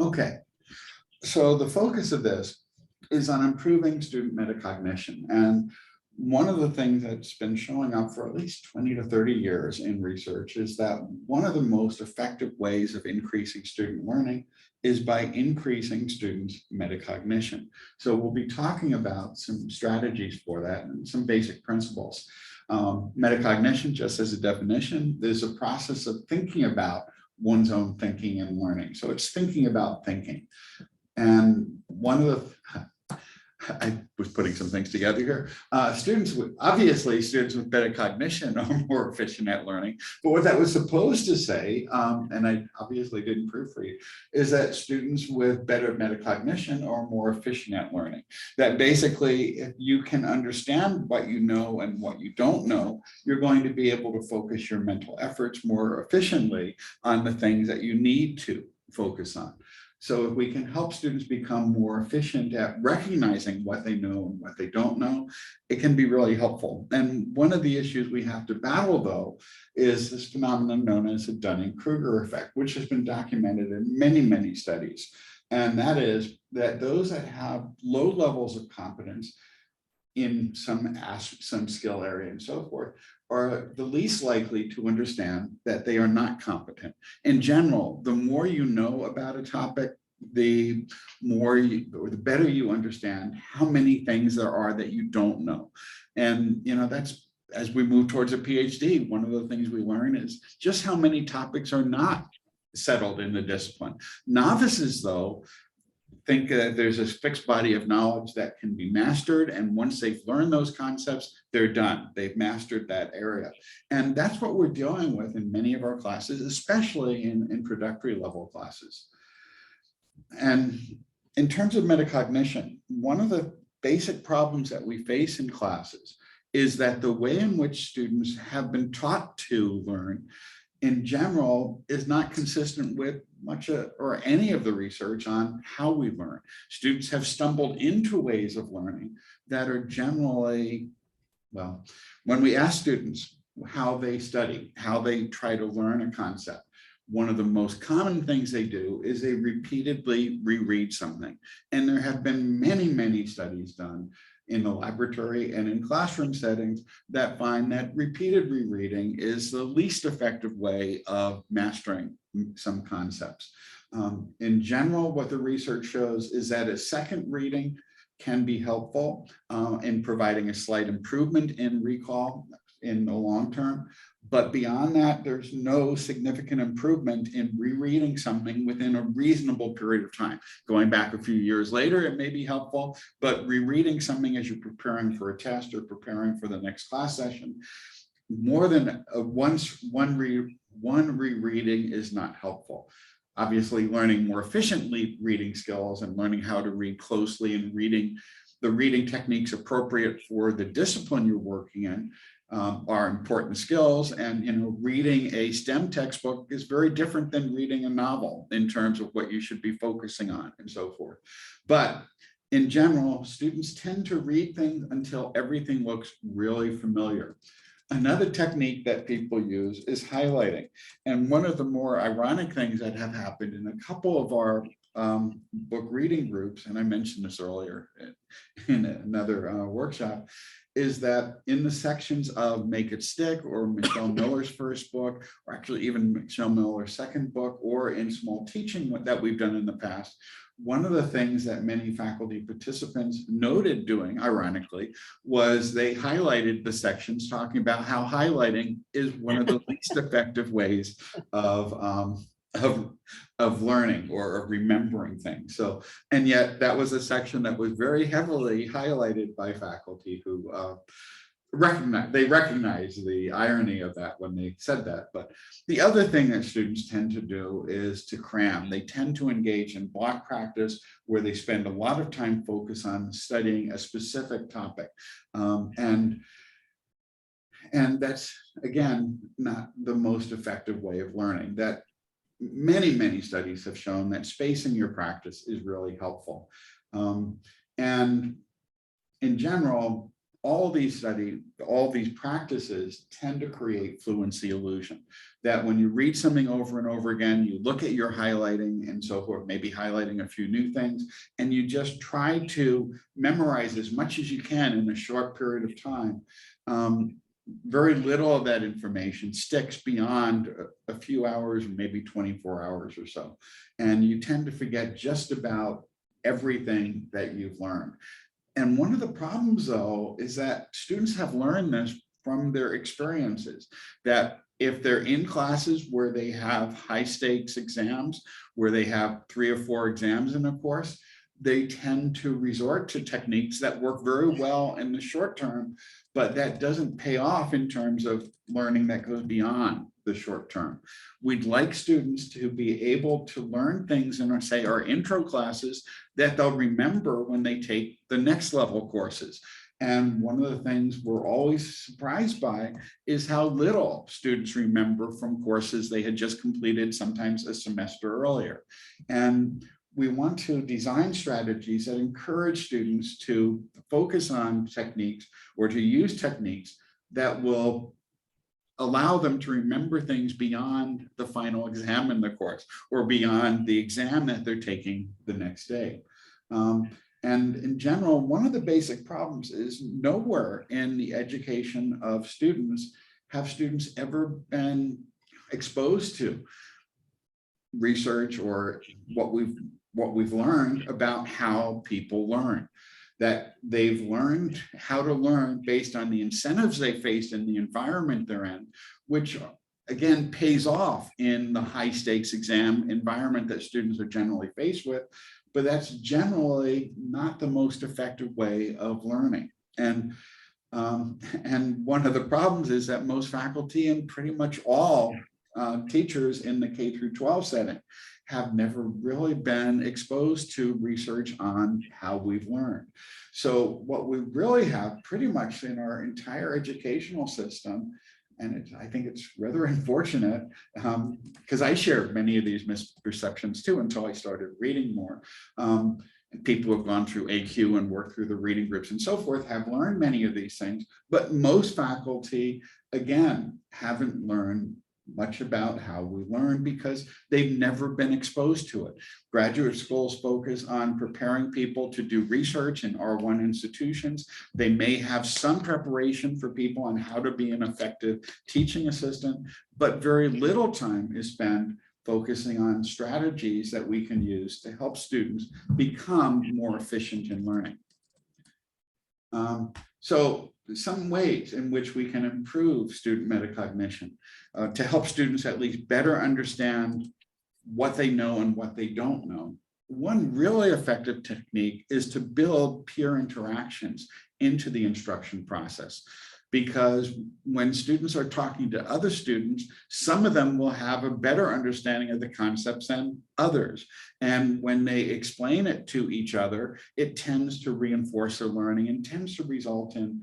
Okay, so the focus of this is on improving student metacognition. And one of the things that's been showing up for at least 20 to 30 years in research is that one of the most effective ways of increasing student learning is by increasing students' metacognition. So we'll be talking about some strategies for that and some basic principles. Metacognition, just as a definition, is a process of thinking about one's own thinking and learning. So it's thinking about thinking. And one of the, I was putting some things together here. Students with metacognition are more efficient at learning. But what that was supposed to say, and I obviously didn't proofread, is that students with better metacognition are more efficient at learning. That basically, if you can understand what you know and what you don't know, you're going to be able to focus your mental efforts more efficiently on the things that you need to focus on. So if we can help students become more efficient at recognizing what they know and what they don't know, it can be really helpful. And one of the issues we have to battle, though, is this phenomenon known as the Dunning-Kruger effect, which has been documented in many, many studies. And that is that those that have low levels of competence in some skill area and so forth are the least likely to understand that they are not competent. In general, the more you know about a topic, the better you understand how many things there are that you don't know. And that's, as we move towards a PhD, one of the things we learn is just how many topics are not settled in the discipline. Novices, though, think that there's a fixed body of knowledge that can be mastered. And once they've learned those concepts, they're done. They've mastered that area. And that's what we're dealing with in many of our classes, especially in introductory level classes. And in terms of metacognition, one of the basic problems that we face in classes is that the way in which students have been taught to learn in general is not consistent with much or any of the research on how we learn. Students have stumbled into ways of learning that are generally, well, when we ask students how they study, how they try to learn a concept, one of the most common things they do is they repeatedly reread something. And there have been many, many studies done in the laboratory and in classroom settings that find that repeated rereading is the least effective way of mastering some concepts. In general, what the research shows is that a second reading can be helpful in providing a slight improvement in recall in the long term. But beyond that, there's no significant improvement in rereading something within a reasonable period of time. Going back a few years later, it may be helpful, but rereading something as you're preparing for a test or preparing for the next class session, more than one rereading is not helpful. Obviously, learning more efficiently reading skills and learning how to read closely and the reading techniques appropriate for the discipline you're working in are important skills. And reading a STEM textbook is very different than reading a novel in terms of what you should be focusing on and so forth. But in general, students tend to read things until everything looks really familiar. Another technique that people use is highlighting. And one of the more ironic things that have happened in a couple of our book reading groups, and I mentioned this earlier in another workshop, is that in the sections of Make It Stick or Michelle Miller's first book, or actually even Michelle Miller's second book, or in small teaching that we've done in the past, one of the things that many faculty participants noted doing, ironically, was they highlighted the sections talking about how highlighting is one of the least effective ways of learning or of remembering things. So, and yet that was a section that was very heavily highlighted by faculty who recognize the irony of that when they said that. But the other thing that students tend to do is to cram. They tend to engage in block practice where they spend a lot of time focused on studying a specific topic. And that's, again, not the most effective way of learning. That many, many studies have shown that spacing your practice is really helpful. And in general, all these practices tend to create fluency illusion. That when you read something over and over again, you look at your highlighting and so forth, maybe highlighting a few new things, and you just try to memorize as much as you can in a short period of time. Very little of that information sticks beyond a few hours, maybe 24 hours or so. And you tend to forget just about everything that you've learned. And one of the problems, though, is that students have learned this from their experiences, that if they're in classes where they have high stakes exams, where they have 3 or 4 exams in a course, they tend to resort to techniques that work very well in the short term, but that doesn't pay off in terms of learning that goes beyond the short term. We'd like students to be able to learn things in, say, our intro classes that they'll remember when they take the next level courses. And one of the things we're always surprised by is how little students remember from courses they had just completed, sometimes a semester earlier. And we want to design strategies that encourage students to focus on techniques or to use techniques that will allow them to remember things beyond the final exam in the course or beyond the exam that they're taking the next day. And in general, one of the basic problems is nowhere in the education of students have students ever been exposed to research or what we've learned about how people learn. That they've learned how to learn based on the incentives they faced in the environment they're in, which again pays off in the high stakes exam environment that students are generally faced with, but that's generally not the most effective way of learning. And one of the problems is that most faculty and pretty much all teachers in the K through 12 setting have never really been exposed to research on how we've learned. So what we really have pretty much in our entire educational system, and I think it's rather unfortunate because I shared many of these misperceptions too until I started reading more. People who have gone through AQ and worked through the reading groups and so forth have learned many of these things, but most faculty, again, haven't learned much about how we learn because they've never been exposed to it. Graduate schools focus on preparing people to do research in R1 institutions. They may have some preparation for people on how to be an effective teaching assistant, but very little time is spent focusing on strategies that we can use to help students become more efficient in learning. So some ways in which we can improve student metacognition to help students at least better understand what they know and what they don't know. One really effective technique is to build peer interactions into the instruction process. Because when students are talking to other students, some of them will have a better understanding of the concepts than others. And when they explain it to each other, it tends to reinforce their learning and tends to result in,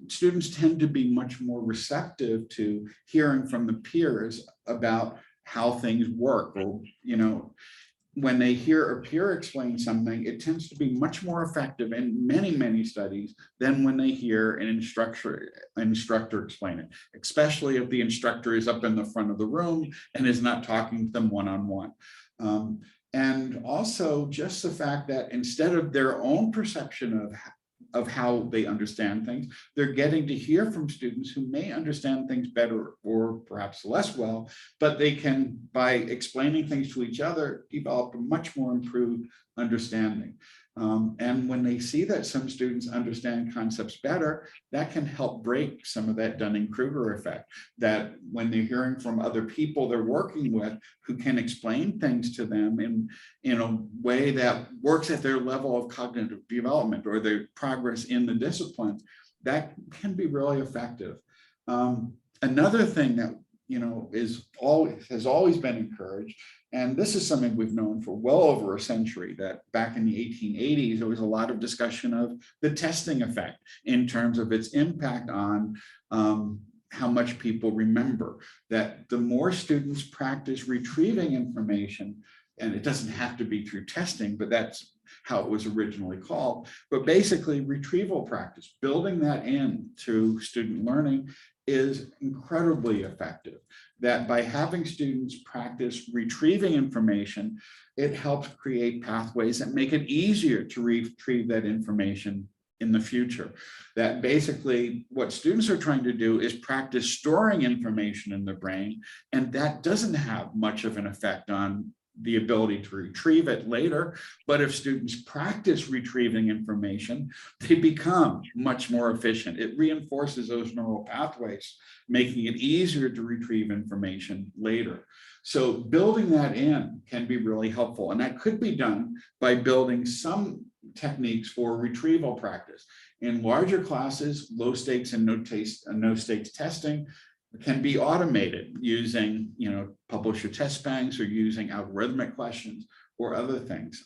students tend to be much more receptive to hearing from the peers about how things work, or, you know, when they hear a peer explain something, it tends to be much more effective in many, many studies than when they hear an instructor explain it, especially if the instructor is up in the front of the room and is not talking to them one-on-one. And also just the fact that instead of their own perception of how they understand things, they're getting to hear from students who may understand things better or perhaps less well, but they can, by explaining things to each other, develop a much more improved understanding. And when they see that some students understand concepts better, that can help break some of that Dunning-Kruger effect, that when they're hearing from other people they're working with who can explain things to them in a way that works at their level of cognitive development or their progress in the discipline, that can be really effective. Another thing that has always been encouraged, and this is something we've known for well over a century, that back in the 1880s, there was a lot of discussion of the testing effect in terms of its impact on how much people remember, that the more students practice retrieving information, and it doesn't have to be through testing, but that's how it was originally called. But basically, retrieval practice, building that into student learning is incredibly effective. That by having students practice retrieving information, it helps create pathways that make it easier to retrieve that information in the future. That basically what students are trying to do is practice storing information in the brain, and that doesn't have much of an effect on the ability to retrieve it later. But if students practice retrieving information, they become much more efficient. It reinforces those neural pathways, making it easier to retrieve information later. So building that in can be really helpful. And that could be done by building some techniques for retrieval practice. In larger classes, low stakes and no stakes testing can be automated using, publisher test banks or using algorithmic questions or other things.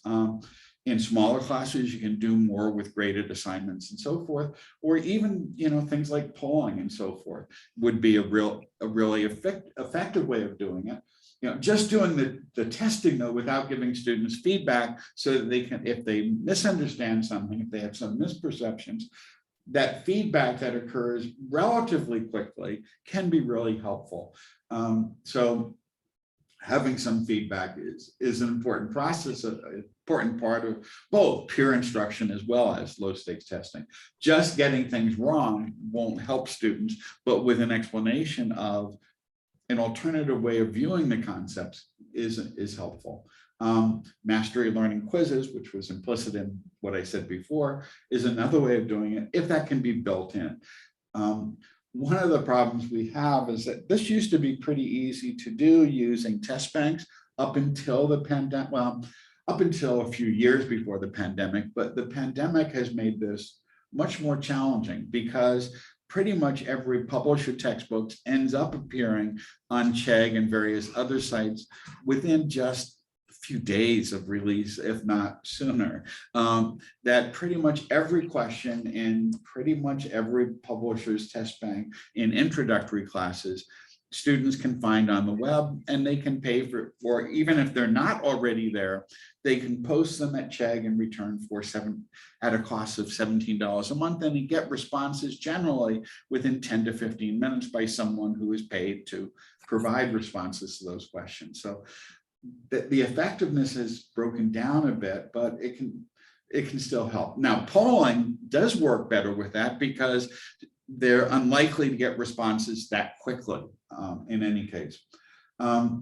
In smaller classes, you can do more with graded assignments and so forth, or even, things like polling and so forth would be a really effective way of doing it. Just doing the testing though, without giving students feedback so that they can, if they misunderstand something, if they have some misperceptions, that feedback that occurs relatively quickly can be really helpful. So having some feedback is an important process, an important part of both peer instruction as well as low stakes testing. Just getting things wrong won't help students, but with an explanation of an alternative way of viewing the concepts is helpful. Mastery learning quizzes, which was implicit in what I said before, is another way of doing it if that can be built in. One of the problems we have is that this used to be pretty easy to do using test banks up until the pandemic, well, up until a few years before the pandemic, but the pandemic has made this much more challenging because pretty much every publisher textbook ends up appearing on Chegg and various other sites within just a few days of release, if not sooner. That pretty much every question in pretty much every publisher's test bank in introductory classes, students can find on the web, and they can pay for, or even if they're not already there, they can post them at Chegg and return at a cost of $17 a month, and you get responses generally within 10 to 15 minutes by someone who is paid to provide responses to those questions. So the effectiveness has broken down a bit, but it can still help. Now, polling does work better with that because they're unlikely to get responses that quickly in any case.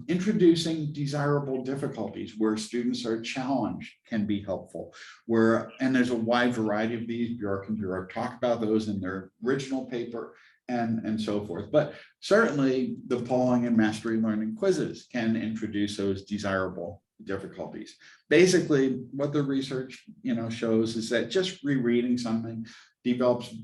Introducing desirable difficulties where students are challenged can be helpful. And there's a wide variety of these. Bjork and Bjork talk about those in their original paper and so forth. But certainly the polling and mastery learning quizzes can introduce those desirable difficulties. Basically, what the research shows is that just rereading something develops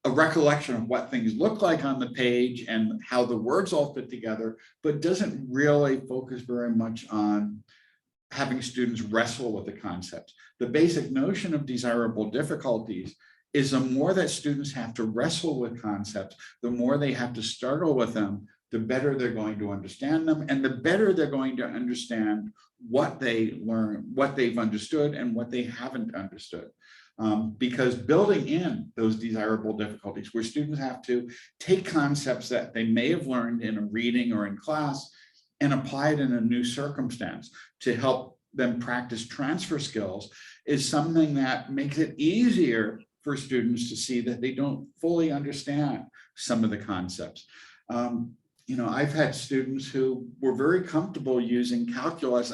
a recollection of what things look like on the page and how the words all fit together, but doesn't really focus very much on having students wrestle with the concepts. The basic notion of desirable difficulties is the more that students have to wrestle with concepts, the more they have to struggle with them, the better they're going to understand them, and the better they're going to understand what they learn, what they've understood, and what they haven't understood. Because building in those desirable difficulties where students have to take concepts that they may have learned in a reading or in class and apply it in a new circumstance to help them practice transfer skills is something that makes it easier for students to see that they don't fully understand some of the concepts. I've had students who were very comfortable using calculus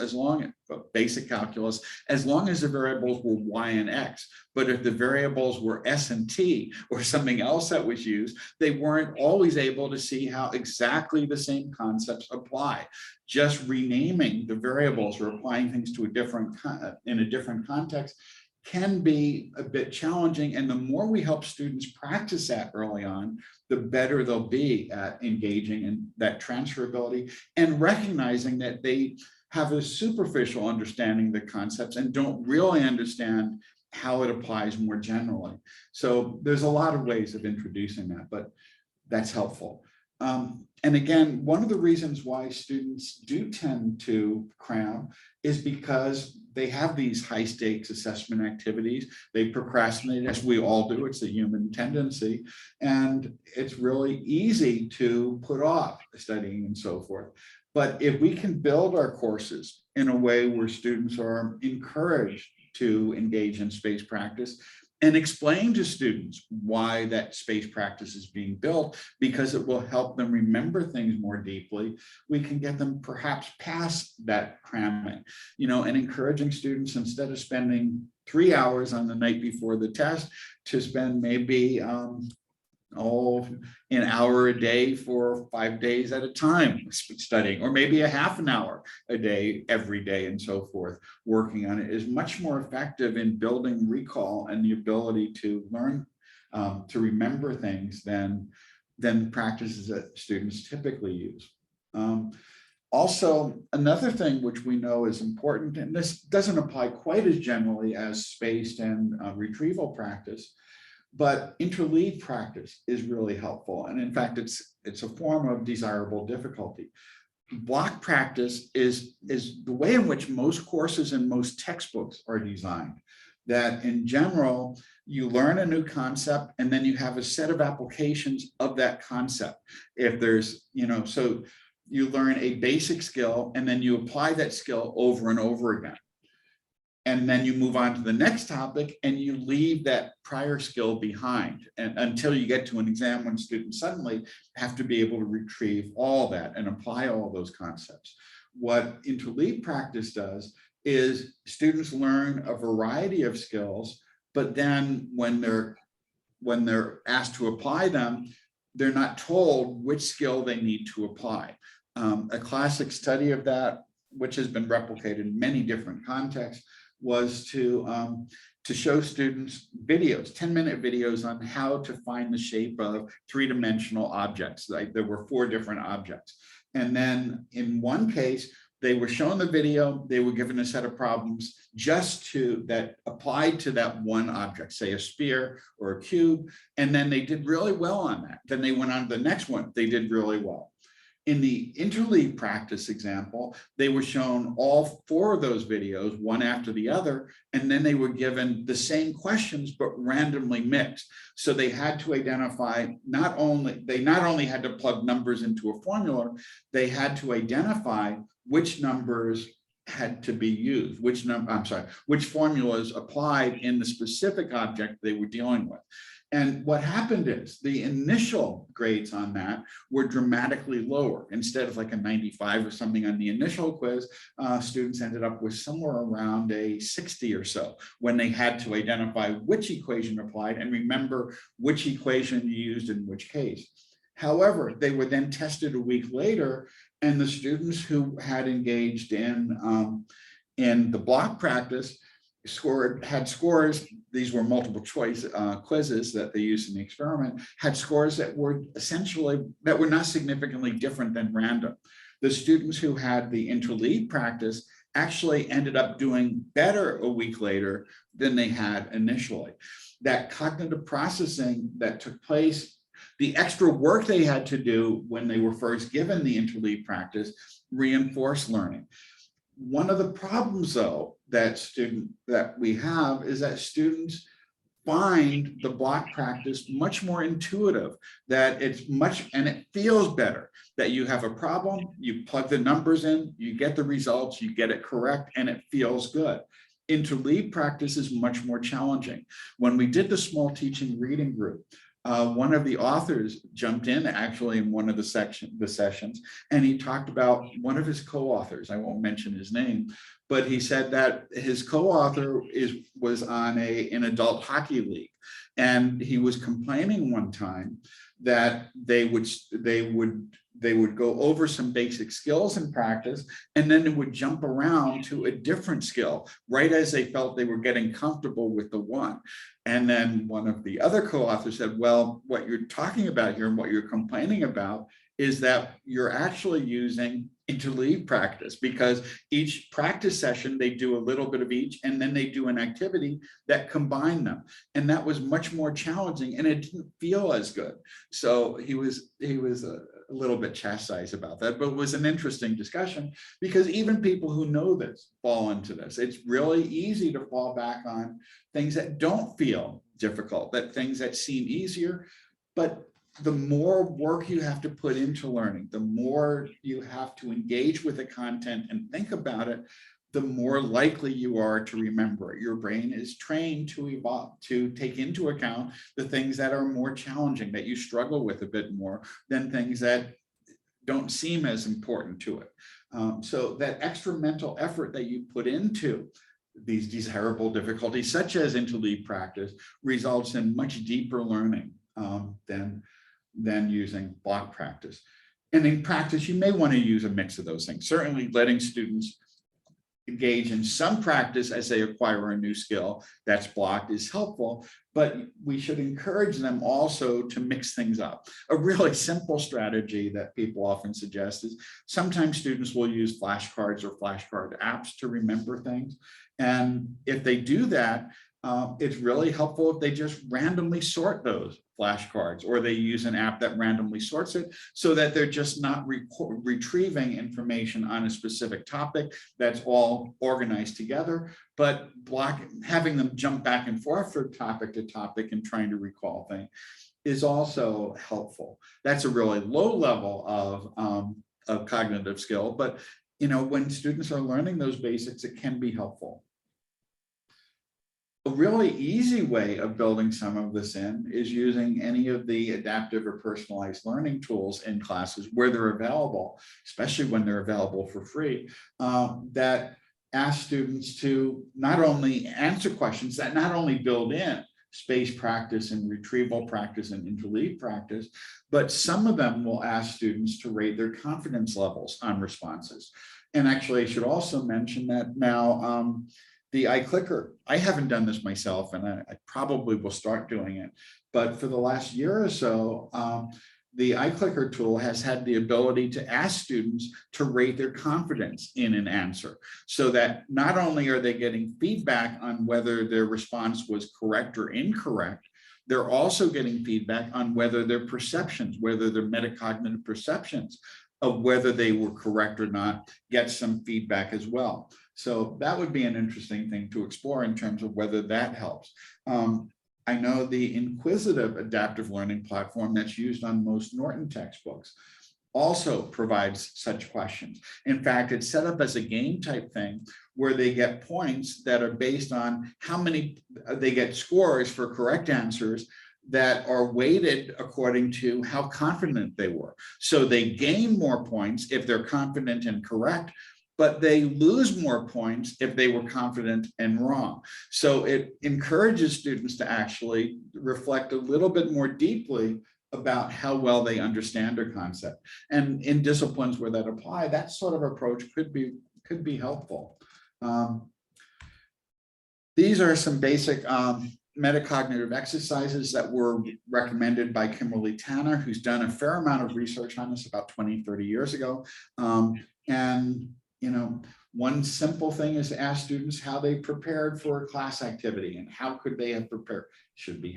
basic calculus, as long as the variables were y and x. But if the variables were s and t or something else that was used, they weren't always able to see how exactly the same concepts apply. Just renaming the variables or applying things to in a different context can be a bit challenging. And the more we help students practice that early on, the better they'll be at engaging in that transferability and recognizing that they have a superficial understanding of the concepts and don't really understand how it applies more generally. So there's a lot of ways of introducing that, but that's helpful. And again, one of the reasons why students do tend to cram is because they have these high stakes assessment activities. They procrastinate, as we all do. It's a human tendency. And it's really easy to put off studying and so forth. But if we can build our courses in a way where students are encouraged to engage in space practice, and explain to students why that space practice is being built, because it will help them remember things more deeply, we can get them perhaps past that cramming, and encouraging students, instead of spending 3 hours on the night before the test, to spend maybe an hour a day for 5 days at a time studying, or maybe a half an hour a day every day and so forth, working on it, is much more effective in building recall and the ability to learn, to remember things than practices that students typically use. Also, another thing which we know is important, and this doesn't apply quite as generally as spaced and retrieval practice, but interleave practice is really helpful. And in fact, it's a form of desirable difficulty. Block practice is the way in which most courses and most textbooks are designed. That in general, you learn a new concept and then you have a set of applications of that concept. If there's, so you learn a basic skill and then you apply that skill over and over again. And then you move on to the next topic and you leave that prior skill behind, and until you get to an exam when students suddenly have to be able to retrieve all that and apply all those concepts. What interleave practice does is students learn a variety of skills, but then when they're asked to apply them, they're not told which skill they need to apply. A classic study of that, which has been replicated in many different contexts, was to show students videos, 10-minute videos on how to find the shape of three-dimensional objects. Like there were 4 different objects. And then in one case, they were shown the video, they were given a set of problems that applied to that one object, say a sphere or a cube, and then they did really well on that. Then they went on to the next one, they did really well. In the interleave practice example, they were shown all 4 of those videos, one after the other, and then they were given the same questions, but randomly mixed. So they had to identify, not only had to plug numbers into a formula, they had to identify which numbers had to be used, which formulas applied in the specific object they were dealing with. And what happened is the initial grades on that were dramatically lower. Instead of like a 95 or something on the initial quiz, students ended up with somewhere around a 60 or so when they had to identify which equation applied and remember which equation you used in which case. However, they were then tested a week later, and the students who had engaged in the block practice had scores. These were multiple choice quizzes that they used in the experiment, had scores that were not significantly different than random. The students who had the interleave practice actually ended up doing better a week later than they had initially. That cognitive processing that took place, the extra work they had to do when they were first given the interleave practice, reinforced learning. One of the problems, though, that we have is that students find the block practice much more intuitive, that it feels better, that you have a problem, you plug the numbers in, you get the results, you get it correct, and it feels good. Interleave practice is much more challenging. When we did the small teaching reading group, one of the authors jumped in actually in one of the sessions, and he talked about one of his co-authors. I won't mention his name, but he said that his co-author was on an adult hockey league, and he was complaining one time that they would go over some basic skills in practice, and then it would jump around to a different skill right as they felt they were getting comfortable with the one. And then one of the other co-authors said, well, what you're talking about here and what you're complaining about is that you're actually using interleave practice, because each practice session, they do a little bit of each, and then they do an activity that combine them. And that was much more challenging, and it didn't feel as good. So he was a little bit chastised about that, but it was an interesting discussion because even people who know this fall into this. It's really easy to fall back on things that don't feel difficult, that things that seem easier, but the more work you have to put into learning, the more you have to engage with the content and think about it, the more likely you are to remember it. Your brain is trained to evolve, to take into account the things that are more challenging, that you struggle with a bit more than things that don't seem as important to it. So that extra mental effort that you put into these desirable difficulties, such as interleave practice, results in much deeper learning than using block practice. And in practice, you may want to use a mix of those things. Certainly letting students engage in some practice as they acquire a new skill that's blocked is helpful, but we should encourage them also to mix things up. A really simple strategy that people often suggest is sometimes students will use flashcards or flashcard apps to remember things. And if they do that, it's really helpful if they just randomly sort those flashcards, or they use an app that randomly sorts it so that they're just not retrieving information on a specific topic that's all organized together, but having them jump back and forth from topic to topic and trying to recall things is also helpful. That's a really low level of cognitive skill, but when students are learning those basics, it can be helpful. A really easy way of building some of this in is using any of the adaptive or personalized learning tools in classes where they're available, especially when they're available for free, that ask students to not only answer questions, that not only build in space practice and retrieval practice and interleave practice, but some of them will ask students to rate their confidence levels on responses. And actually, I should also mention that now, the iclicker, I haven't done this myself, and I probably will start doing it, but for the last year or so, the iclicker tool has had the ability to ask students to rate their confidence in an answer, so that not only are they getting feedback on whether their response was correct or incorrect, they're also getting feedback on whether their perceptions, whether their metacognitive perceptions of whether they were correct or not, get some feedback as well. So that would be an interesting thing to explore in terms of whether that helps. I know the InQuizitive adaptive learning platform that's used on most Norton textbooks also provides such questions. In fact, it's set up as a game type thing where they get points that are based on how many, they get scores for correct answers that are weighted according to how confident they were. So they gain more points if they're confident and correct, but they lose more points if they were confident and wrong. So it encourages students to actually reflect a little bit more deeply about how well they understand a concept. And in disciplines where that apply, that sort of approach could be helpful. These are some basic metacognitive exercises that were recommended by Kimberly Tanner, who's done a fair amount of research on this about 20, 30 years ago. And one simple thing is to ask students how they prepared for a class activity and how could they have prepared,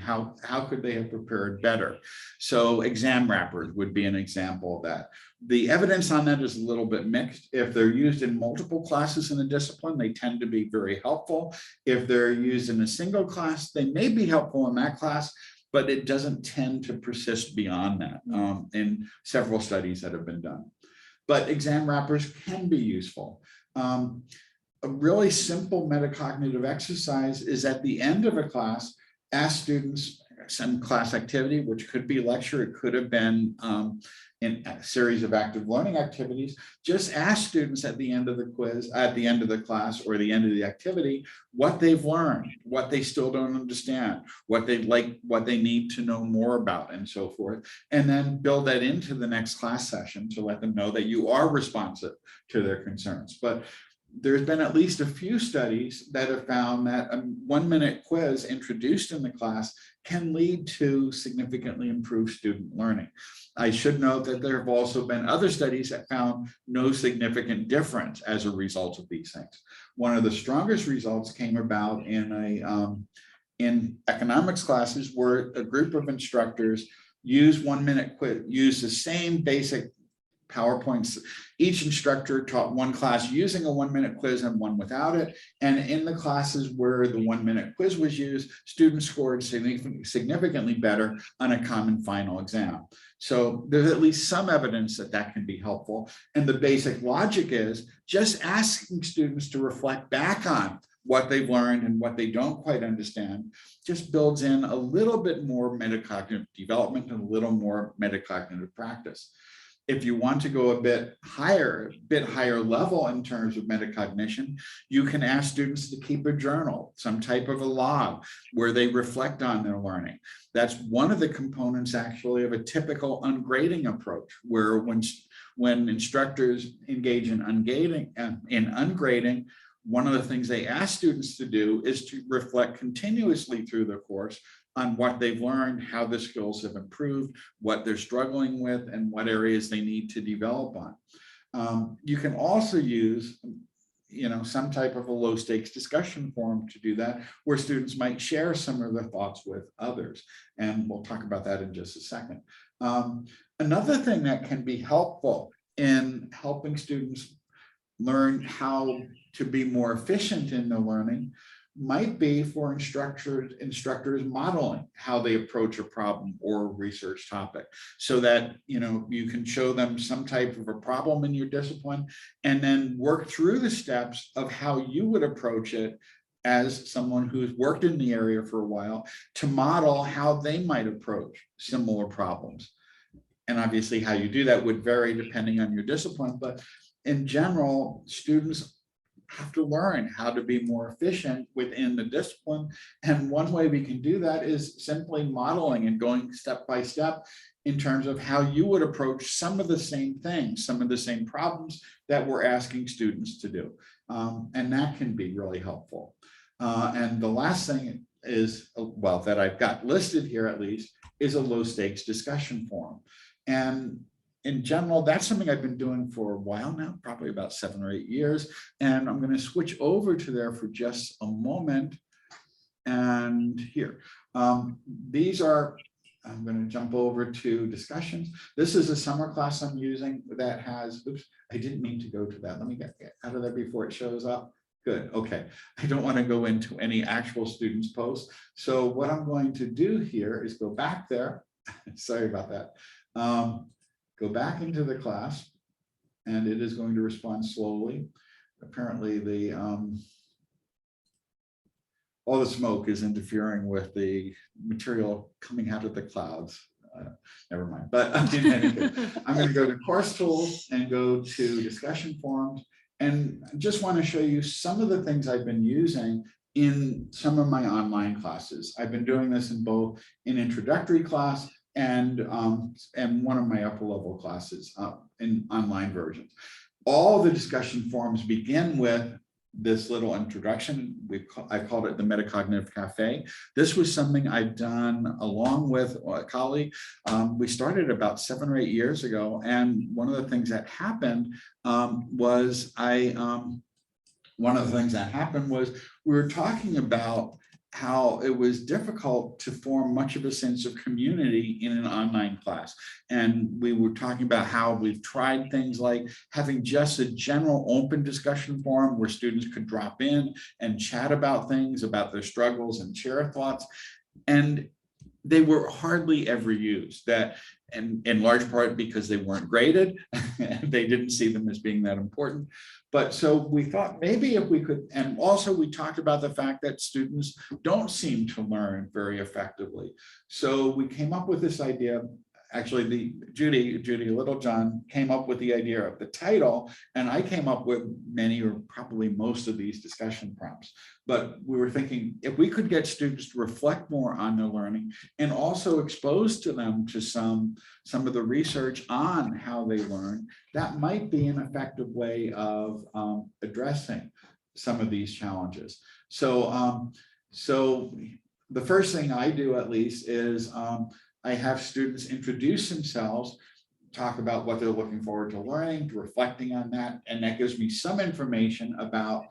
how could they have prepared better? So exam wrappers would be an example of that. The evidence on that is a little bit mixed. If they're used in multiple classes in a discipline, they tend to be very helpful. If they're used in a single class, they may be helpful in that class, but it doesn't tend to persist beyond that in several studies that have been done. But exam wrappers can be useful. A really simple metacognitive exercise is at the end of a class, ask students some class activity, which could be lecture, it could have been in a series of active learning activities. Just ask students at the end of the quiz, at the end of the class or the end of the activity, what they've learned, what they still don't understand, what they like, what they need to know more about, and so forth. And then build that into the next class session to let them know that you are responsive to their concerns. But there's been at least a few studies that have found that a 1-minute quiz introduced in the class can lead to significantly improved student learning. I should note that there have also been other studies that found no significant difference as a result of these things. One of the strongest results came about in economics classes where a group of instructors use 1 minute quiz, use the same basic PowerPoints. Each instructor taught one class using a 1 minute quiz and one without it. And in the classes where the 1 minute quiz was used, students scored significantly better on a common final exam. So there's at least some evidence that that can be helpful. And the basic logic is just asking students to reflect back on what they've learned and what they don't quite understand just builds in a little bit more metacognitive development and a little more metacognitive practice. If you want to go a bit higher level in terms of metacognition, you can ask students to keep a journal, some type of a log where they reflect on their learning. That's one of the components actually of a typical ungrading approach, where when instructors engage in ungrading, one of the things they ask students to do is to reflect continuously through the course on what they've learned, how the skills have improved, what they're struggling with, and what areas they need to develop on. You can also use, some type of a low stakes discussion forum to do that, where students might share some of their thoughts with others. And we'll talk about that in just a second. Another thing that can be helpful in helping students learn how to be more efficient in their learning might be for instructors modeling how they approach a problem or research topic, so that you can show them some type of a problem in your discipline and then work through the steps of how you would approach it as someone who's worked in the area for a while, to model how they might approach similar problems. And obviously how you do that would vary depending on your discipline, but in general, students have to learn how to be more efficient within the discipline. And one way we can do that is simply modeling and going step by step in terms of how you would approach some of the same things, some of the same problems that we're asking students to do. And that can be really helpful. And the last thing is, well, that I've got listed here at least, is a low stakes discussion forum. And in general, that's something I've been doing for a while now, probably about 7 or 8 years. And I'm going to switch over to there for just a moment. And here, these are, I'm going to jump over to discussions. This is a summer class I'm using that has, oops, I didn't mean to go to that. Let me get out of there before it shows up. Good, okay. I don't want to go into any actual students' posts. So what I'm going to do here is go back there. Sorry about that. Go back into the class, and it is going to respond slowly. Apparently all the smoke is interfering with the material coming out of the clouds. Never mind, but I'm going to go to course tools and go to discussion forums, and just want to show you some of the things I've been using in some of my online classes. I've been doing this in both an introductory class and one of my upper level classes in online versions. All the discussion forums begin with this little introduction. I called it the Metacognitive Cafe. This was something I've done along with a colleague. We started about 7 or 8 years ago, and one of the things that happened was we were talking about how it was difficult to form much of a sense of community in an online class. And we were talking about how we've tried things like having just a general open discussion forum where students could drop in and chat about things, about their struggles and share thoughts. And they were hardly ever used, that, and in large part because they weren't graded and they didn't see them as being that important. But so we thought maybe if we could, and also we talked about the fact that students don't seem to learn very effectively. So we came up with this idea. Actually, Judy Littlejohn came up with the idea of the title, and I came up with many or probably most of these discussion prompts. But we were thinking, if we could get students to reflect more on their learning and also expose to them to some of the research on how they learn, that might be an effective way of addressing some of these challenges. So, so the first thing I do, at least, is I have students introduce themselves, talk about what they're looking forward to learning, to reflecting on that, and that gives me some information about,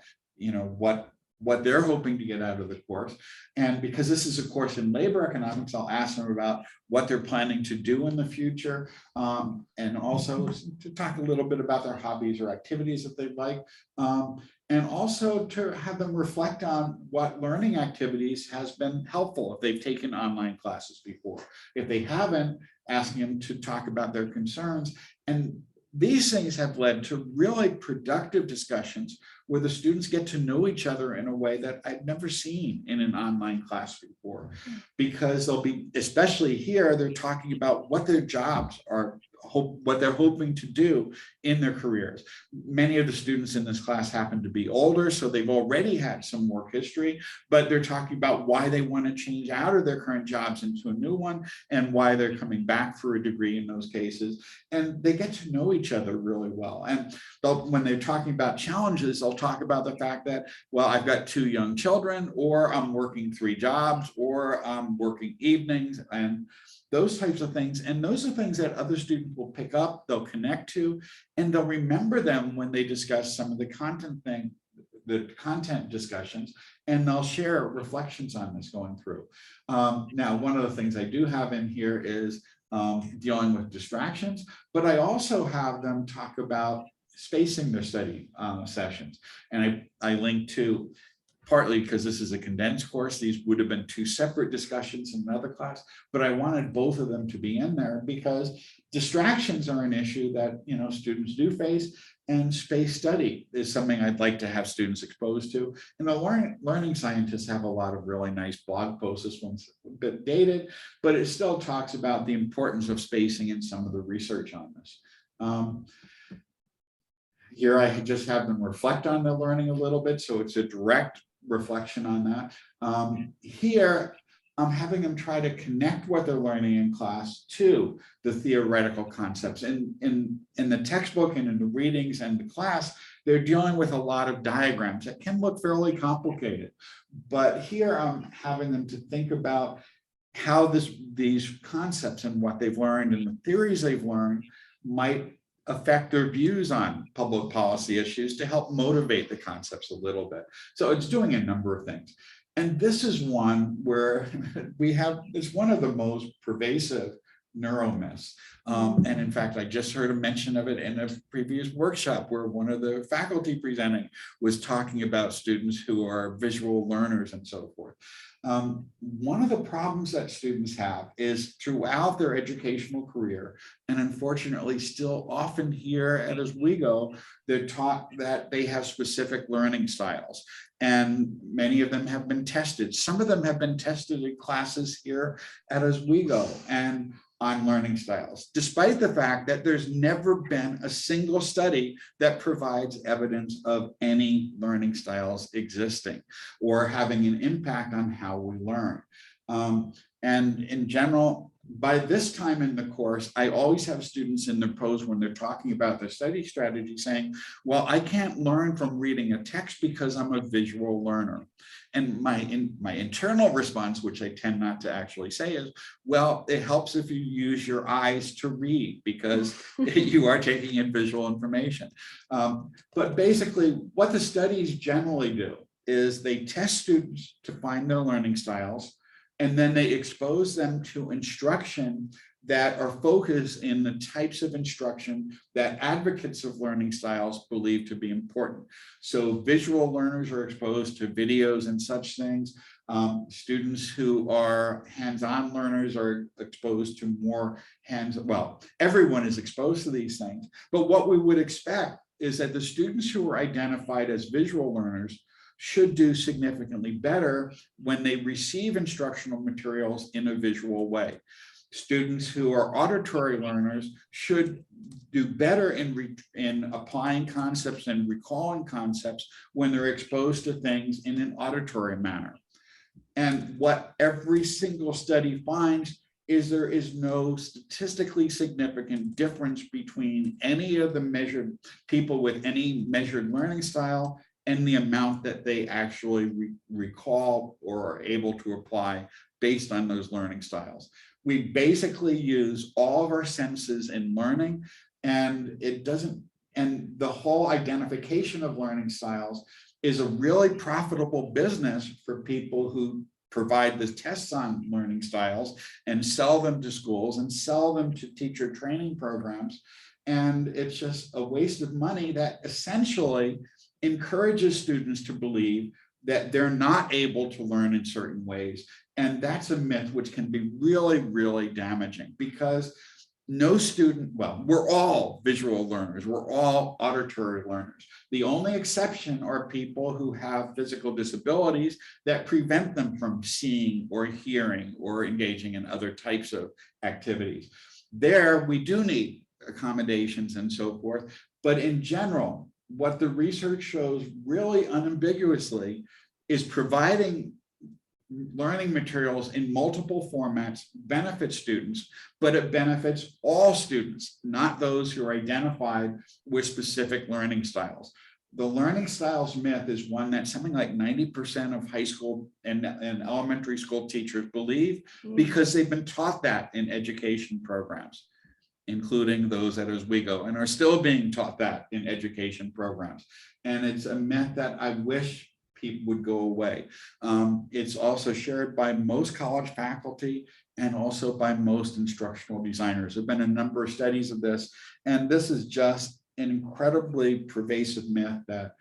what what they're hoping to get out of the course. And because this is a course in labor economics, I'll ask them about what they're planning to do in the future, and also to talk a little bit about their hobbies or activities that they'd like, and also to have them reflect on what learning activities has been helpful if they've taken online classes before. If they haven't, asking them to talk about their concerns. And these things have led to really productive discussions where the students get to know each other in a way that I've never seen in an online class before, because they'll be, especially here, they're talking about what their jobs are, what they're hoping to do in their careers. Many of the students in this class happen to be older, so they've already had some work history, but they're talking about why they want to change out of their current jobs into a new one and why they're coming back for a degree in those cases. And they get to know each other really well. And when they're talking about challenges, they'll talk about the fact that, well, I've got 2 young children, or I'm working 3 jobs, or I'm working evenings, and those types of things. And those are things that other students will pick up, they'll connect to, and they'll remember them when they discuss some of the content discussions, and they'll share reflections on this going through. Now, one of the things I do have in here is dealing with distractions, but I also have them talk about spacing their study sessions. And I link to, partly because this is a condensed course, these would have been 2 separate discussions in another class, but I wanted both of them to be in there because distractions are an issue that, you know, students do face, and space study is something I'd like to have students exposed to. And the learning scientists have a lot of really nice blog posts. This one's a bit dated, but it still talks about the importance of spacing in some of the research on this. Here I just have them reflect on their learning a little bit, so it's a direct reflection on that. Here, I'm having them try to connect what they're learning in class to the theoretical concepts. In the textbook and in the readings and the class, they're dealing with a lot of diagrams that can look fairly complicated. But here I'm having them to think about how these concepts and what they've learned and the theories they've learned might affect their views on public policy issues to help motivate the concepts a little bit. So it's doing a number of things. And this is one where it's one of the most pervasive neuromyths. And in fact, I just heard a mention of it in a previous workshop where one of the faculty presenting was talking about students who are visual learners and so forth. One of the problems that students have is throughout their educational career, and unfortunately still often here at Oswego, they're taught that they have specific learning styles. And many of them have been tested. Some of them have been tested in classes here at Oswego and on learning styles, despite the fact that there's never been a single study that provides evidence of any learning styles existing or having an impact on how we learn. And in general, by this time in the course, I always have students in the pose when they're talking about their study strategy saying, well, I can't learn from reading a text because I'm a visual learner. And my internal response, which I tend not to actually say, is, well, it helps if you use your eyes to read because you are taking in visual information. But basically, what the studies generally do is they test students to find their learning styles, and then they expose them to instruction that are focused in the types of instruction that advocates of learning styles believe to be important. So visual learners are exposed to videos and such things. Students who are hands-on learners are exposed to more well, everyone is exposed to these things. But what we would expect is that the students who are identified as visual learners should do significantly better when they receive instructional materials in a visual way. Students who are auditory learners should do better in applying concepts and recalling concepts when they're exposed to things in an auditory manner. And what every single study finds is there is no statistically significant difference between any of the measured people with any measured learning style and the amount that they actually recall or are able to apply based on those learning styles. We basically use all of our senses in learning, and the whole identification of learning styles is a really profitable business for people who provide the tests on learning styles and sell them to schools and sell them to teacher training programs. And it's just a waste of money that essentially encourages students to believe that they're not able to learn in certain ways. And that's a myth which can be really, really damaging, because no student, well, we're all visual learners, we're all auditory learners. The only exception are people who have physical disabilities that prevent them from seeing or hearing or engaging in other types of activities. There, we do need accommodations and so forth, but in general, what the research shows really unambiguously is providing learning materials in multiple formats benefits students, but it benefits all students, not those who are identified with specific learning styles. The learning styles myth is one that something like 90% of high school and elementary school teachers believe, because they've been taught that in education programs, including those at Oswego, and are still being taught that in education programs. And it's a myth that I wish people would go away. It's also shared by most college faculty and also by most instructional designers. There have been a number of studies of this, and this is just an incredibly pervasive myth that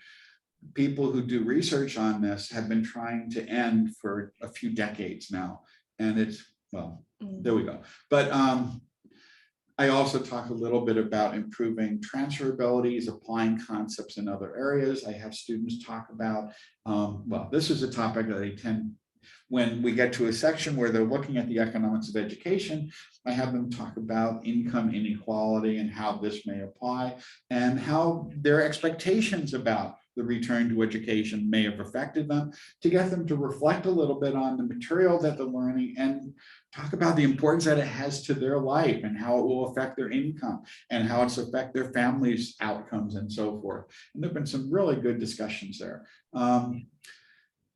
people who do research on this have been trying to end for a few decades now. And it's, well, there we go. But I also talk a little bit about improving transferabilities, applying concepts in other areas. I have students talk about, well, this is a topic that they tend, when we get to a section where they're looking at the economics of education, I have them talk about income inequality and how this may apply, and how their expectations about the return to education may have affected them, to get them to reflect a little bit on the material that they're learning and talk about the importance that it has to their life and how it will affect their income and how it's affect their family's outcomes and so forth. And there've been some really good discussions there.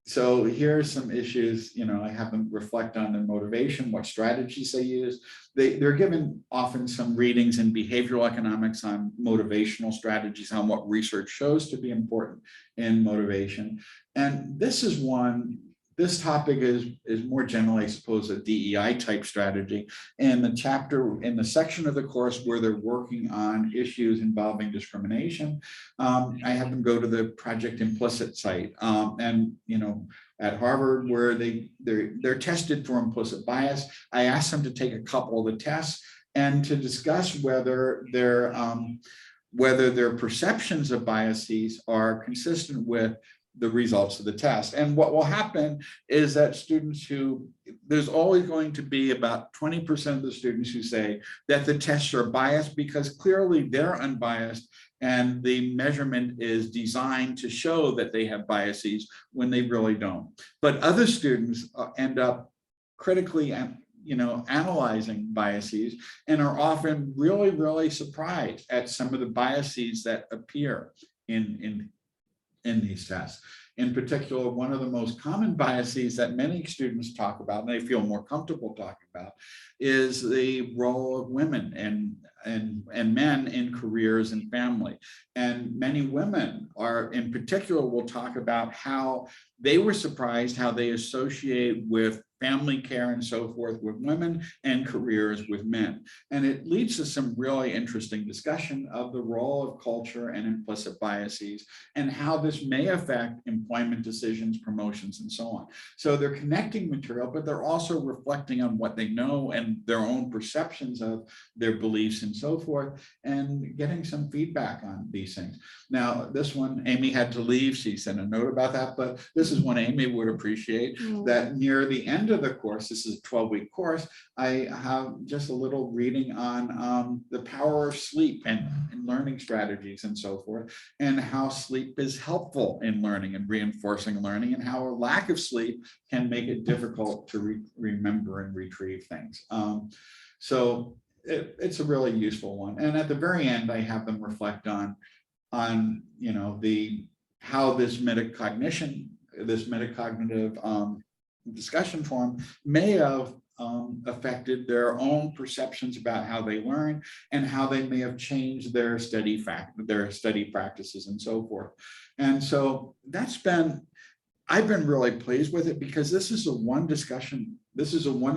So here's some issues, you know, I have them reflect on their motivation, what strategies they use. They're given often some readings in behavioral economics on motivational strategies, on what research shows to be important in motivation. And this is one, this topic is more generally, I suppose, a DEI type strategy. And the chapter in the section of the course where they're working on issues involving discrimination, I have them go to the Project Implicit site. And, you know, at Harvard, where they're tested for implicit bias, I asked them to take a couple of the tests and to discuss whether their perceptions of biases are consistent with the results of the test. And what will happen is that students who, there's always going to be about 20% of the students who say that the tests are biased because clearly they're unbiased and the measurement is designed to show that they have biases when they really don't. But other students end up critically and, you know, analyzing biases and are often really, really surprised at some of the biases that appear in these tests. In particular, one of the most common biases that many students talk about and they feel more comfortable talking about is the role of women and men in careers and family. And many women are, in particular, will talk about how they were surprised how they associate with family care and so forth with women and careers with men. And it leads to some really interesting discussion of the role of culture and implicit biases and how this may affect employment decisions, promotions, and so on. So they're connecting material, but they're also reflecting on what they know and their own perceptions of their beliefs and so forth, and getting some feedback on these things. Now, this one, Amy had to leave. She sent a note about that, but this is one Amy would appreciate, that near the end of the course, this is a 12-week course, I have just a little reading on the power of sleep and learning strategies and so forth, and how sleep is helpful in learning and reinforcing learning, and how a lack of sleep can make it difficult to remember and retrieve things. So it's a really useful one. And at the very end, I have them reflect on you know, how this metacognition, this metacognitive discussion forum may have affected their own perceptions about how they learn and how they may have changed their study practices and so forth. And so I've been really pleased with it, because this is a one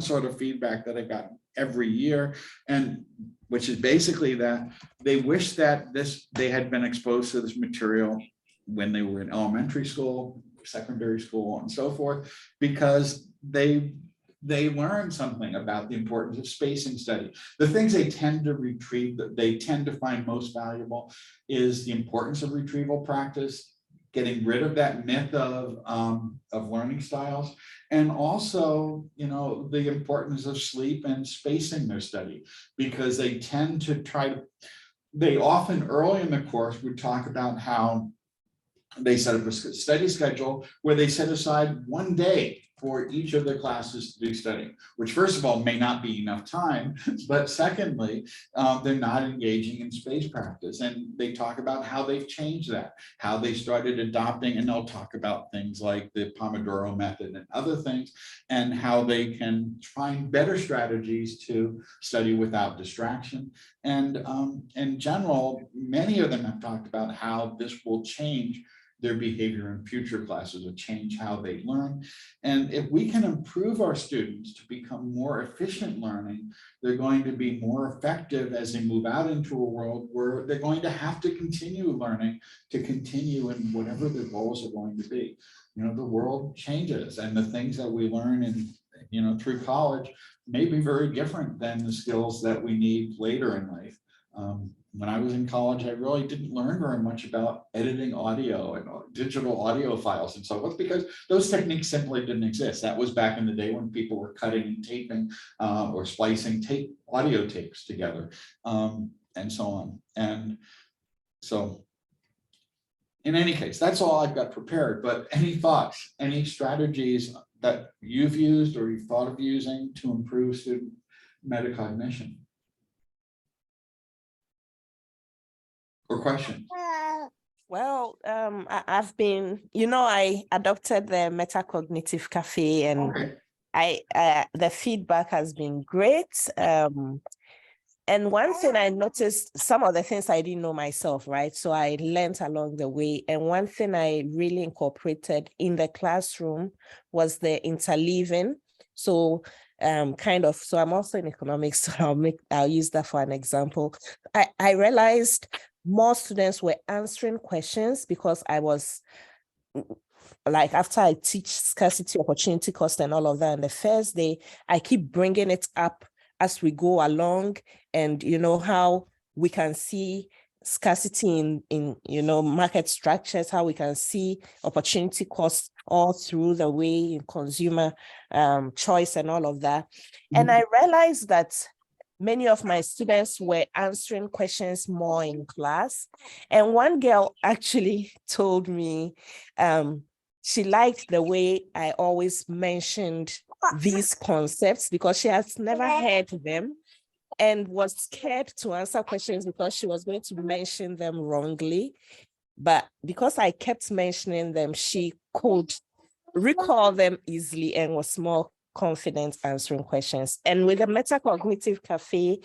sort of feedback that I got every year, and which is basically that they wish that they had been exposed to this material when they were in elementary school, secondary school, and so forth, because they learn something about the importance of spacing study. The things they tend to retrieve, that they tend to find most valuable, is the importance of retrieval practice, getting rid of that myth of learning styles, and also, the importance of sleep and spacing their study, because they tend to they often early in the course would talk about how they set up a study schedule where they set aside one day for each of their classes to do studying, which first of all may not be enough time, but secondly, they're not engaging in space practice. And they talk about how they've changed that, how they started adopting, and they'll talk about things like the Pomodoro method and other things, and how they can find better strategies to study without distraction. And in general, many of them have talked about how this will change their behavior in future classes, or change how they learn. And if we can improve our students to become more efficient learning, they're going to be more effective as they move out into a world where they're going to have to continue learning to continue in whatever their goals are going to be. The world changes, and the things that we learn in, through college may be very different than the skills that we need later in life. When I was in college, I really didn't learn very much about editing audio and digital audio files and so forth, because those techniques simply didn't exist. That was back in the day when people were cutting and taping or splicing audio tapes together, and so on. And so in any case, that's all I've got prepared. But any thoughts, any strategies that you've used or you've thought of using to improve student metacognition? Or question? Well, I've been, I adopted the metacognitive cafe, and okay. The feedback has been great. And one thing I noticed, some of the things I didn't know myself, right? So I learned along the way. And one thing I really incorporated in the classroom was the interleaving. So so I'm also in economics, so I'll use that for an example. I realized more students were answering questions, because I was like, after I teach scarcity, opportunity cost, and all of that, on the first day, I keep bringing it up as we go along, and how we can see scarcity in market structures, how we can see opportunity costs all through the way in consumer choice and all of that. Mm-hmm. And I realized that many of my students were answering questions more in class. And one girl actually told me she liked the way I always mentioned these concepts, because she has never heard them and was scared to answer questions because she was going to mention them wrongly. But because I kept mentioning them, she could recall them easily and was more confident answering questions. And with the metacognitive cafe,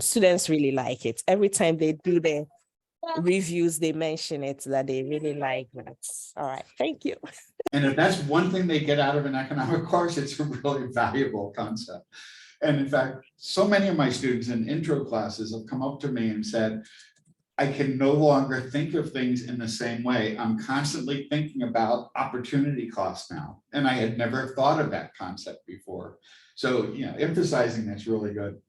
students really like it. Every time they do the reviews, they mention it, that they really like that. All right, thank you. And if that's one thing they get out of an economic course, it's a really valuable concept. And in fact, so many of my students in intro classes have come up to me and said, I can no longer think of things in the same way. I'm constantly thinking about opportunity cost now. And I had never thought of that concept before. So, emphasizing that's really good.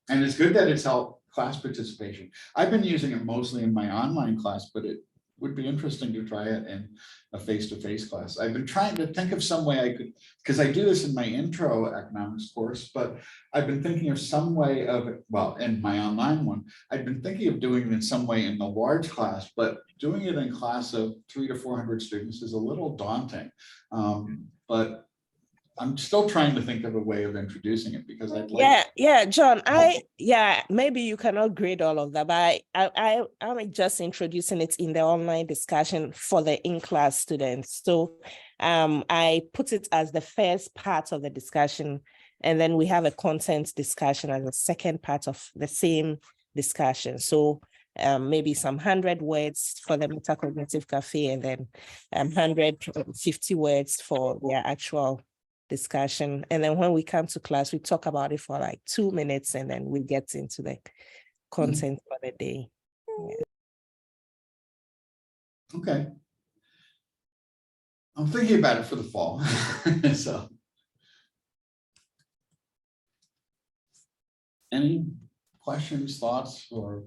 And it's good that it's helped class participation. I've been using it mostly in my online class, but it would be interesting to try it in a face-to-face class. I've been trying to think of some way I could, because I do this in my intro economics course, but I've been thinking of some way of, well, in my online one, I've been thinking of doing it in some way in the large class, but doing it in class of 300 to 400 students is a little daunting. But I'm still trying to think of a way of introducing it because I'd like. Yeah, John, maybe you cannot grade all of that, but I'm just introducing it in the online discussion for the in-class students. So I put it as the first part of the discussion, and then we have a content discussion as the second part of the same discussion. So maybe some 100 words for the metacognitive cafe, and then 150 words for their actual discussion. And then when we come to class, we talk about it for like 2 minutes, and then we get into the content for the day. Yeah. Okay. I'm thinking about it for the fall. So. Any questions, thoughts, or?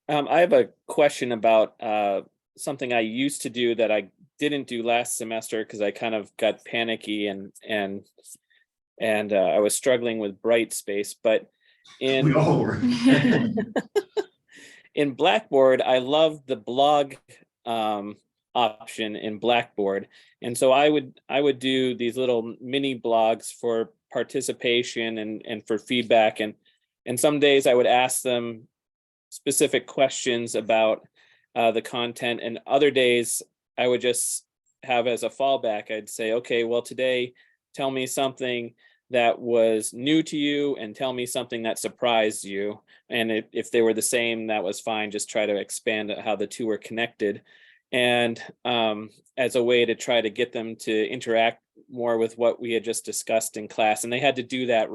I have a question about something I used to do that I didn't do last semester because I kind of got panicky and I was struggling with bright space. But in in Blackboard, I love the blog option in Blackboard, and so I would do these little mini blogs for participation and for feedback, and some days I would ask them specific questions about the content, and other days I would just have as a fallback, I'd say, okay, well, today tell me something that was new to you and tell me something that surprised you, and if they were the same, that was fine. Just try to expand how the two were connected, and as a way to try to get them to interact more with what we had just discussed in class. And they had to do that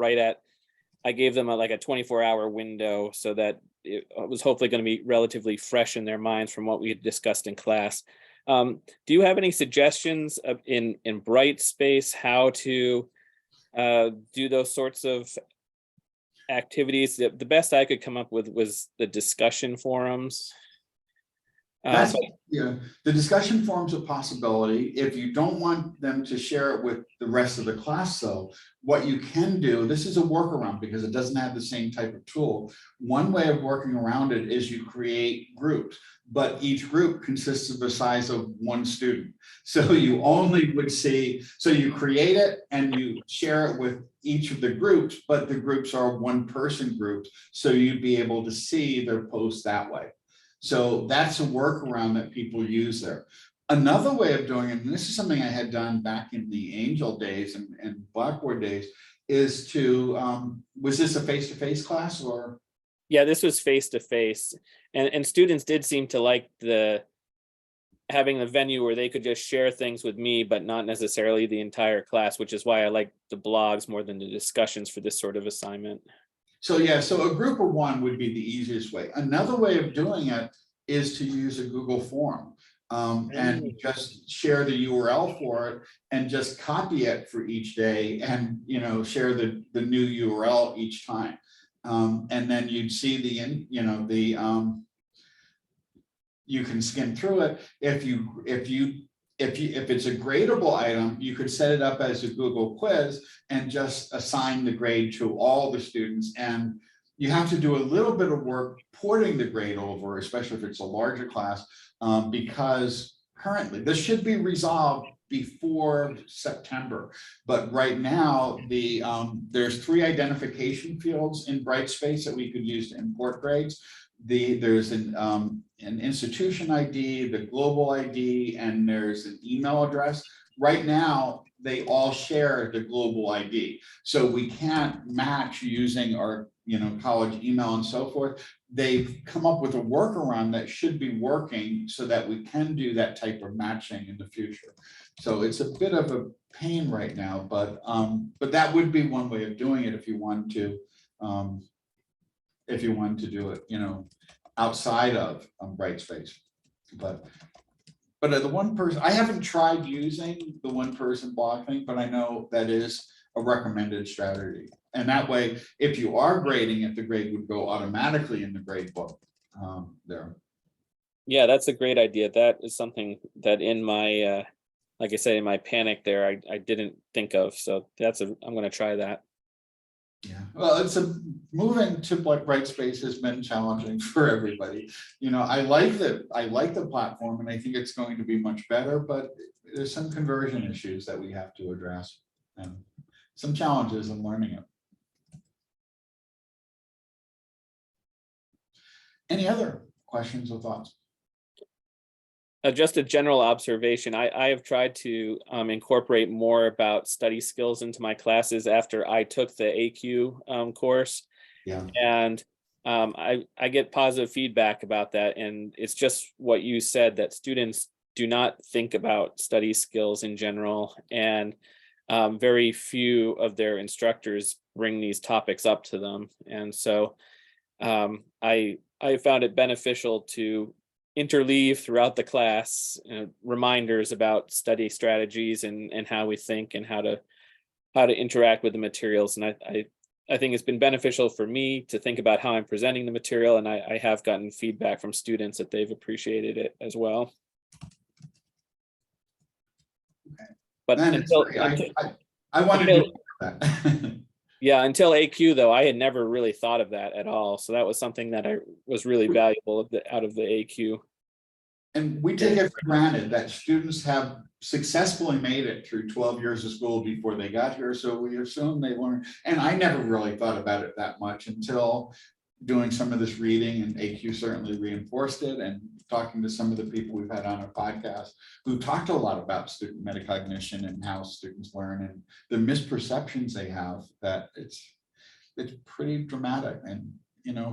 I gave them like a 24-hour window so that it was hopefully going to be relatively fresh in their minds from what we had discussed in class. Do you have any suggestions in Brightspace how to do those sorts of activities? The best I could come up with was the discussion forums. The discussion forum's a possibility. If you don't want them to share it with the rest of the class, though, what you can do, this is a workaround because it doesn't have the same type of tool. One way of working around it is you create groups, but each group consists of the size of one student. So you only would see, so you create it and you share it with each of the groups, but the groups are one-person groups, so you'd be able to see their posts that way. So that's a workaround that people use there. Another way of doing it, and this is something I had done back in the Angel days and Blackboard days, is to, was this a face-to-face class or? Yeah, this was face-to-face, and students did seem to like having the venue where they could just share things with me, but not necessarily the entire class, which is why I like the blogs more than the discussions for this sort of assignment. So yeah, so a group of one would be the easiest way. Another way of doing it is to use a Google form and just share the URL for it and just copy it for each day and, you know, share the new URL each time. And then you'd see you can skim through it. If it's a gradable item, you could set it up as a Google quiz and just assign the grade to all the students. And you have to do a little bit of work porting the grade over, especially if it's a larger class, because currently this should be resolved before September. But right now, there's 3 identification fields in Brightspace that we could use to import grades. There's an institution ID, the global ID, and there's an email address. Right now, they all share the global ID. So we can't match using our college email and so forth. They've come up with a workaround that should be working so that we can do that type of matching in the future. So it's a bit of a pain right now, but that would be one way of doing it if you want to. If you wanted to do it, outside of Brightspace, but the one person, I haven't tried using the one-person blog thing, but I know that is a recommended strategy. And that way, if you are grading it, the grade would go automatically in the grade book there. Yeah, that's a great idea. That is something that in my, like I said, in my panic there, I didn't think of. So I'm going to try that. Yeah, well, it's moving to Brightspace has been challenging for everybody. I like the platform, and I think it's going to be much better, but there's some conversion issues that we have to address and some challenges in learning it. Any other questions or thoughts? Just a general observation. I have tried to incorporate more about study skills into my classes after I took the AQ course. Yeah. And I get positive feedback about that. And it's just what you said, that students do not think about study skills in general. And very few of their instructors bring these topics up to them. And so I found it beneficial to interleave throughout the class reminders about study strategies and how we think and how to interact with the materials. And I think it's been beneficial for me to think about how I'm presenting the material, and I have gotten feedback from students that they've appreciated it as well. Okay. But I want to do that. Yeah, until AQ though, I had never really thought of that at all. So that was something that was really valuable out of the AQ. And we take it for granted that students have successfully made it through 12 years of school before they got here. So we assume they learned, and I never really thought about it that much until doing some of this reading, and AQ certainly reinforced it, and talking to some of the people we've had on our podcast who talked a lot about student metacognition and how students learn and the misperceptions they have, that it's pretty dramatic. And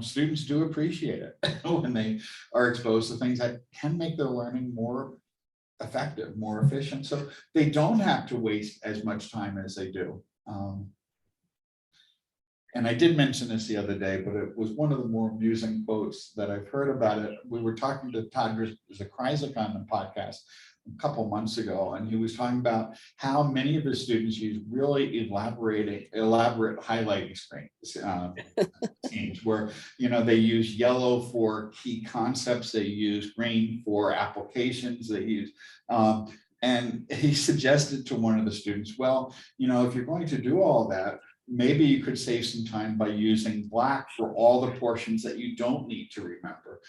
students do appreciate it when they are exposed to things that can make their learning more effective, more efficient, so they don't have to waste as much time as they do. And I did mention this the other day, but it was one of the more amusing quotes that I've heard about it. We were talking to Todd Zakryzak on the podcast a couple months ago, and he was talking about how many of his students use really elaborate highlighting schemes where they use yellow for key concepts, they use green for applications, they use and he suggested to one of the students, well, if you're going to do all that, maybe you could save some time by using black for all the portions that you don't need to remember.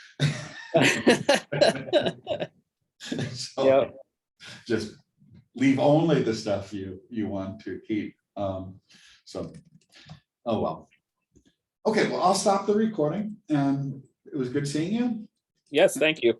So yep. Just leave only the stuff you want to keep. So, oh well. Okay, well, I'll stop the recording, and it was good seeing you. Yes, thank you.